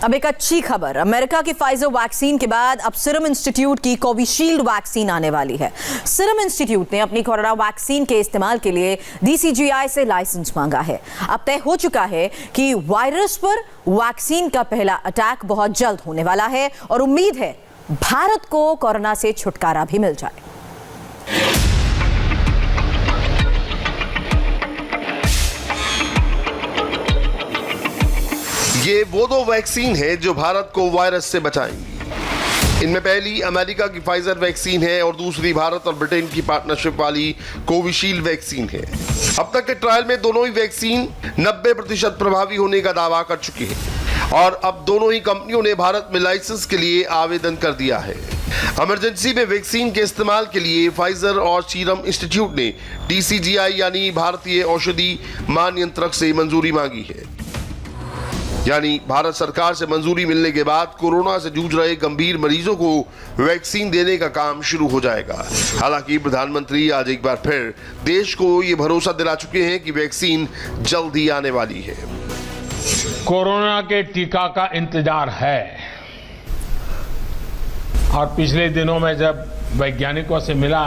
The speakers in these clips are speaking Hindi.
अब एक अच्छी खबर, अमेरिका की फाइजर वैक्सीन के बाद अब सीरम इंस्टीट्यूट की कोविशील्ड वैक्सीन आने वाली है। सीरम इंस्टीट्यूट ने अपनी कोरोना वैक्सीन के इस्तेमाल के लिए DCGI से लाइसेंस मांगा है। अब तय हो चुका है कि वायरस पर वैक्सीन का पहला अटैक बहुत जल्द होने वाला है और उम्मीद है भारत को कोरोना से छुटकारा भी मिल जाए। ये वो दो वैक्सीन है जो भारत को वायरस से बचाएंगी। इनमें पहली अमेरिका की फाइजर वैक्सीन है और दूसरी भारत और ब्रिटेन की पार्टनरशिप वाली कोविशील्ड वैक्सीन है। अब तक के ट्रायल में दोनों ही वैक्सीन 90% प्रभावी होने का दावा कर चुकी है और अब दोनों ही कंपनियों ने भारत में लाइसेंस के लिए आवेदन कर दिया है। इमरजेंसी में वैक्सीन के इस्तेमाल के लिए फाइजर और सीरम इंस्टीट्यूट ने DCGI यानी भारतीय औषधि महानियंत्रक से मंजूरी मांगी है। यानी भारत सरकार से मंजूरी मिलने के बाद कोरोना से जूझ रहे गंभीर मरीजों को वैक्सीन देने का काम शुरू हो जाएगा। हालांकि प्रधानमंत्री आज एक बार फिर देश को ये भरोसा दिला चुके हैं कि वैक्सीन जल्द ही आने वाली है। कोरोना के टीका का इंतजार है और पिछले दिनों में जब वैज्ञानिकों से मिला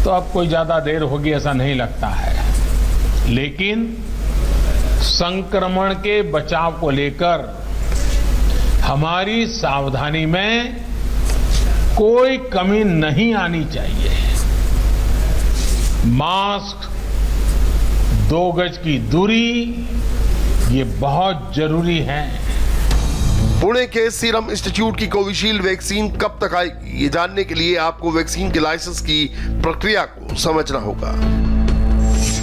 तो अब कोई ज्यादा देर होगी ऐसा नहीं लगता है, लेकिन संक्रमण के बचाव को लेकर हमारी सावधानी में कोई कमी नहीं आनी चाहिए। मास्क, 2 गज की दूरी, ये बहुत जरूरी है। पुणे के सीरम इंस्टीट्यूट की कोविशील्ड वैक्सीन कब तक आएगी, ये जानने के लिए आपको वैक्सीन के लाइसेंस की प्रक्रिया को समझना होगा।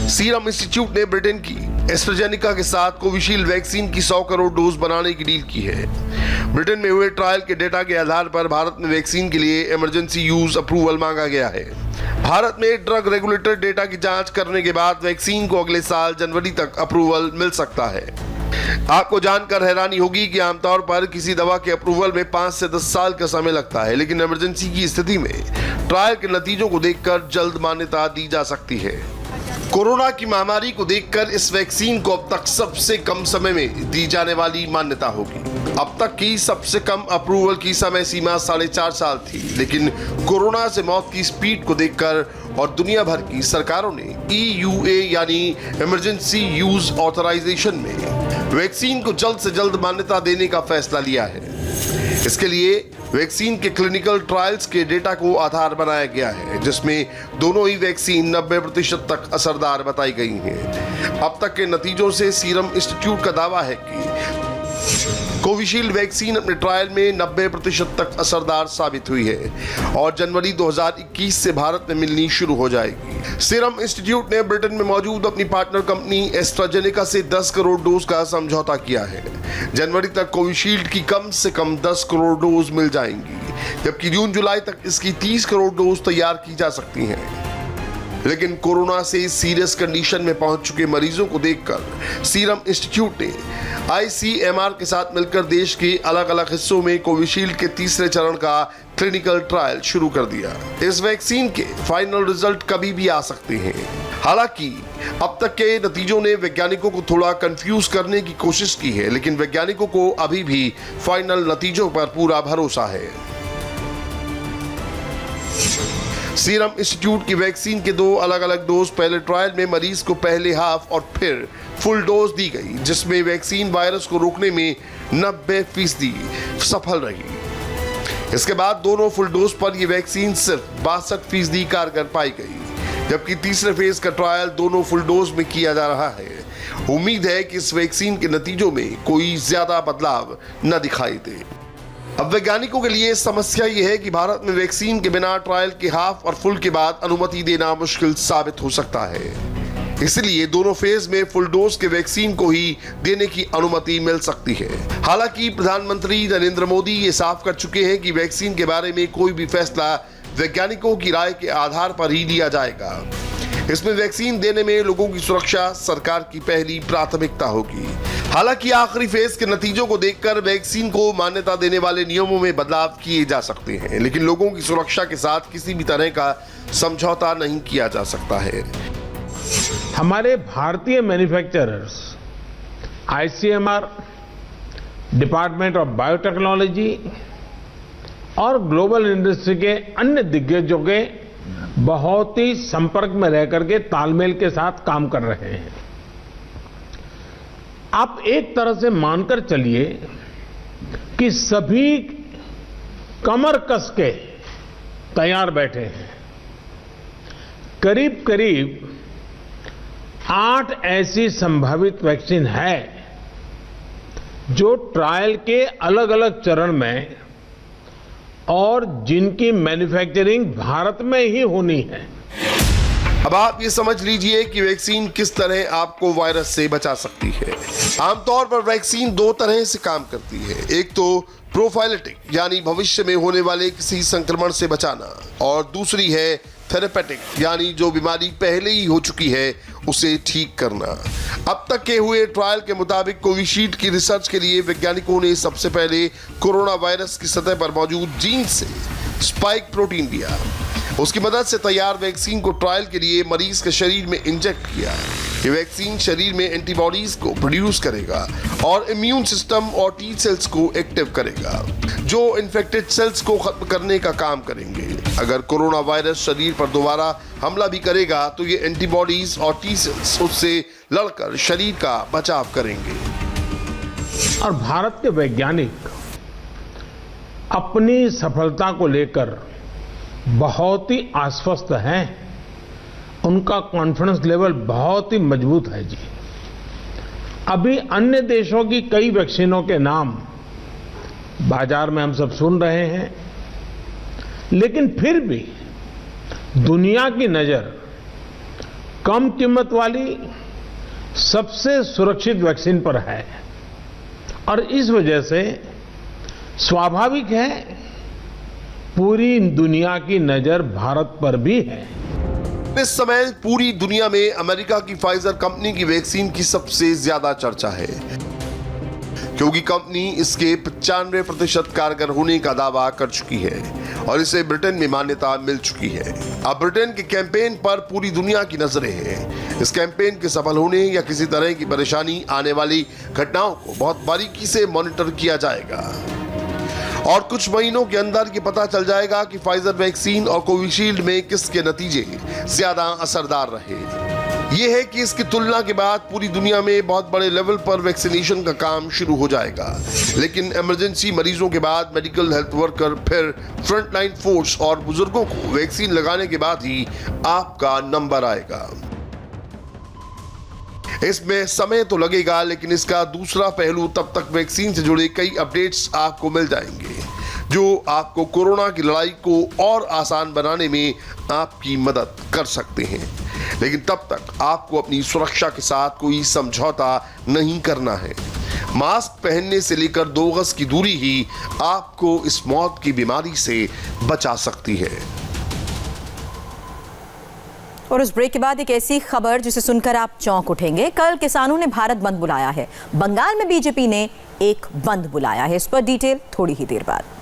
सीरम इंस्टीट्यूट ने ब्रिटेन की एस्ट्राजेनेका के साथ कोविशील्ड वैक्सीन की 100 करोड़ डोज बनाने की डील की है। ब्रिटेन में हुए ट्रायल के डेटा के आधार पर भारत में वैक्सीन के लिए इमरजेंसी यूज अप्रूवल मांगा गया है। भारत में ड्रग रेगुलेटर डेटा की जांच करने के बाद वैक्सीन को अगले साल जनवरी तक अप्रूवल मिल सकता है। आपको जानकर हैरानी होगी कि आमतौर पर किसी दवा के अप्रूवल में 5 से 10 साल का समय लगता है, लेकिन इमरजेंसी की स्थिति में ट्रायल के नतीजों को देखकर जल्द मान्यता दी जा सकती है। कोरोना की महामारी को देखकर इस वैक्सीन को अब तक सबसे कम समय में दी जाने वाली मान्यता होगी। अब तक की सबसे कम अप्रूवल की समय सीमा 4.5 साल थी, लेकिन कोरोना से मौत की स्पीड को देखकर और दुनिया भर की सरकारों ने EUA यानी इमरजेंसी यूज ऑथराइजेशन में वैक्सीन को जल्द से जल्द मान्यता देने का फैसला लिया है। इसके लिए वैक्सीन के क्लिनिकल ट्रायल्स के डेटा को आधार बनाया गया है, जिसमें दोनों ही वैक्सीन 90% तक असरदार बताई गई हैं। अब तक के नतीजों से सीरम इंस्टीट्यूट का दावा है कि कोविशील्ड वैक्सीन अपने ट्रायल में 90% तक असरदार साबित हुई है और जनवरी 2021 से भारत में मिलनी शुरू हो जाएगी। सीरम इंस्टीट्यूट ने ब्रिटेन में मौजूद अपनी पार्टनर कंपनी एस्ट्राजेनेका से 10 करोड़ डोज का समझौता किया है। जनवरी तक कोविशील्ड की कम से कम 10 करोड़ डोज मिल जाएंगी, जबकि जून-जुलाई तक इसकी 30 करोड़ डोज तैयार की जा सकती हैं। लेकिन कोरोना से सीरियस कंडीशन में पहुंच चुके मरीजों को देखकर सीरम इंस्टीट्यूट ने ICMR के साथ मिलकर देश के अलग अलग हिस्सों में कोविशील्ड के तीसरे चरण का क्लिनिकल ट्रायल शुरू कर दिया। इस वैक्सीन के फाइनल रिजल्ट कभी भी आ सकते हैं। हालांकि अब तक के नतीजों ने वैज्ञानिकों को थोड़ा कंफ्यूज करने की कोशिश की है, लेकिन वैज्ञानिकों को अभी भी फाइनल नतीजों पर पूरा भरोसा है। सीरम इंस्टीट्यूट की वैक्सीन के 2 अलग अलग डोज पहले ट्रायल में मरीज को पहले हाफ और फिर फुल डोज दी गई, जिसमें वैक्सीन वायरस को रोकने में 90% सफल रही। इसके बाद दोनों फुल डोज पर यह वैक्सीन सिर्फ 62% कारगर पाई गई, जबकि तीसरे फेज का ट्रायल दोनों फुल डोज में किया जा रहा है। उम्मीद है कि इस वैक्सीन के नतीजों में कोई ज्यादा बदलाव न दिखाई दे। अब वैज्ञानिकों के लिए समस्या यह है कि भारत में वैक्सीन के बिना ट्रायल के हाफ और फुल के बाद अनुमति देना मुश्किल साबित हो सकता है। इसलिए दोनों फेज में फुल डोज के वैक्सीन को ही देने की अनुमति मिल सकती है। हालांकि प्रधानमंत्री नरेंद्र मोदी ये साफ कर चुके हैं कि वैक्सीन के बारे में कोई भी फैसला वैज्ञानिकों की राय के आधार पर ही लिया जाएगा। इसमें वैक्सीन देने में लोगों की सुरक्षा सरकार की पहली प्राथमिकता होगी। हालांकि आखिरी फेज के नतीजों को देखकर वैक्सीन को मान्यता देने वाले नियमों में बदलाव किए जा सकते हैं, लेकिन लोगों की सुरक्षा के साथ किसी भी तरह का समझौता नहीं किया जा सकता है। हमारे भारतीय manufacturers ICMR department of biotechnology और ग्लोबल इंडस्ट्री के अन्य दिग्गजों के बहुत ही संपर्क में रह करके तालमेल के साथ काम कर रहे हैं। आप एक तरह से मानकर चलिए कि सभी कमर कस के तैयार बैठे हैं। करीब करीब 8 ऐसी संभावित वैक्सीन है जो ट्रायल के अलग अलग चरण में और जिनकी मैन्युफैक्चरिंग भारत में ही होनी है। अब आप ये समझ लीजिए कि वैक्सीन किस तरह आपको वायरस से बचा सकती है। आमतौर पर वैक्सीन 2 तरह से काम करती है। एक तो प्रोफाइलेटिक यानी भविष्य में होने वाले किसी संक्रमण से बचाना, और दूसरी है थेरेपेटिक यानी जो बीमारी पहले ही हो चुकी है उसे ठीक करना। अब तक के हुए ट्रायल के मुताबिक कोविशील्ड की रिसर्च के लिए वैज्ञानिकों ने सबसे पहले कोरोना वायरस की सतह पर मौजूद जीन से स्पाइक प्रोटीन लिया। उसकी मदद से तैयार वैक्सीन को ट्रायल के लिए मरीज के शरीर में इंजेक्ट किया। ये वैक्सीन शरीर में एंटीबॉडीज को प्रोड्यूस करेगा और इम्यून सिस्टम और टी सेल्स को एक्टिव करेगा, जो इन्फेक्टेड सेल्स को खत्म करने का काम करेंगे। अगर कोरोना वायरस शरीर पर दोबारा हमला भी करेगा तो ये एंटीबॉडीज और टी सेल्स उससे लड़कर शरीर का बचाव करेंगे। और भारत के वैज्ञानिक अपनी सफलता को लेकर बहुत ही आश्वस्त हैं। उनका कॉन्फिडेंस लेवल बहुत ही मजबूत है जी। अभी अन्य देशों की कई वैक्सीनों के नाम बाजार में हम सब सुन रहे हैं, लेकिन फिर भी दुनिया की नजर कम कीमत वाली सबसे सुरक्षित वैक्सीन पर है। और इस वजह से स्वाभाविक है पूरी दुनिया की नजर भारत पर भी है। इस समय पूरी दुनिया में अमेरिका की फाइजर कंपनी की वैक्सीन की सबसे ज्यादा चर्चा है, क्योंकि कंपनी इसके 95% कारगर होने का दावा कर चुकी है और इसे ब्रिटेन में मान्यता मिल चुकी है। अब ब्रिटेन के कैंपेन पर पूरी दुनिया की नजरें हैं। इस कैंपेन के सफल होने या किसी तरह की परेशानी आने वाली घटनाओं को बहुत बारीकी से मॉनिटर किया जाएगा और कुछ महीनों के अंदर ये पता चल जाएगा कि फाइजर वैक्सीन और कोविशील्ड में किसके नतीजे ज्यादा असरदार रहे। ये है कि इसकी तुलना के बाद पूरी दुनिया में बहुत बड़े लेवल पर वैक्सीनेशन का काम शुरू हो जाएगा, लेकिन इमरजेंसी मरीजों के बाद मेडिकल हेल्थ वर्कर, फिर फ्रंटलाइन फोर्स और बुजुर्गों को वैक्सीन लगाने के बाद ही आपका नंबर आएगा। इसमें समय तो लगेगा, लेकिन इसका दूसरा पहलू तब तक वैक्सीन से जुड़े कई अपडेट्स आपको मिल जाएंगे जो आपको कोरोना की लड़ाई को और आसान बनाने में आपकी मदद कर सकते हैं। लेकिन तब तक आपको अपनी सुरक्षा के साथ कोई समझौता नहीं करना है। मास्क पहनने से लेकर 2 गज की दूरी ही आपको इस मौत की बीमारी से बचा सकती है। और उस ब्रेक के बाद एक ऐसी खबर जिसे सुनकर आप चौंक उठेंगे। कल किसानों ने भारत बंद बुलाया है। बंगाल में बीजेपी ने एक बंद बुलाया है। इस पर डिटेल थोड़ी ही देर बाद।